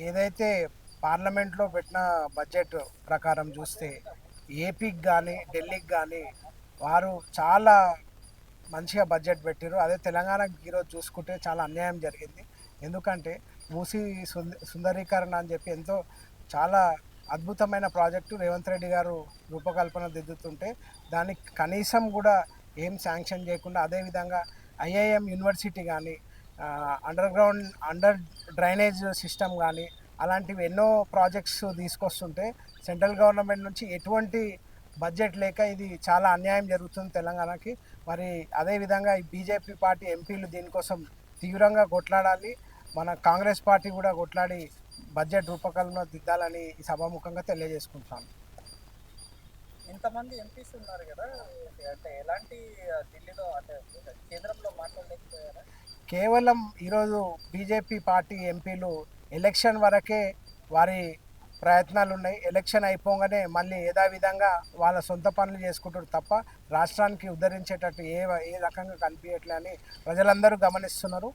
ఏదైతే పార్లమెంట్లో పెట్టిన బడ్జెట్ ప్రకారం చూస్తే ఏపీకి కానీ ఢిల్లీకి కానీ వారు చాలా మంచిగా బడ్జెట్ పెట్టారు. అదే తెలంగాణకి ఈరోజు చూసుకుంటే చాలా అన్యాయం జరిగింది. ఎందుకంటే మూసీ సుందరీకరణ అని చెప్పి ఎంతో చాలా అద్భుతమైన ప్రాజెక్టు రేవంత్ రెడ్డి గారు రూపకల్పన దిద్దుతుంటే దానికి కనీసం కూడా ఏం శాంక్షన్ చేయకుండా, అదేవిధంగా ఐఐఎం యూనివర్సిటీ కానీ అండర్ డ్రైనేజ్ సిస్టమ్ కానీ అలాంటివి ఎన్నో ప్రాజెక్ట్స్ తీసుకొస్తుంటే సెంట్రల్ గవర్నమెంట్ నుంచి ఎటువంటి బడ్జెట్ లేక ఇది చాలా అన్యాయం జరుగుతుంది తెలంగాణకి. మరి అదేవిధంగా ఈ బీజేపీ పార్టీ ఎంపీలు దీనికోసం తీవ్రంగా కొట్లాడాలి. మన కాంగ్రెస్ పార్టీ కూడా కొట్లాడి బడ్జెట్ రూపకల్పన దిద్దాలని ఈ సభాముఖంగా తెలియజేసుకుంటాను. ఇంతమంది ఎంపీస్ ఉన్నారు కదా, అంటే ఎలాంటి ఢిల్లీలో అంటే కేంద్రంలో మాట్లాడలేకపోయారా? కేవలం ఈరోజు బీజేపీ పార్టీ ఎంపీలు ఎలక్షన్ వరకే వారి ప్రయత్నాలు ఉన్నాయి. ఎలక్షన్ అయిపోగానే మళ్ళీ యథావిధంగా వాళ్ళ సొంత పనులు చేసుకుంటారు తప్ప రాష్ట్రానికి ఉద్ధరించేటట్టు ఏ రకంగా కనిపించట్లే అని ప్రజలందరూ గమనిస్తున్నారు.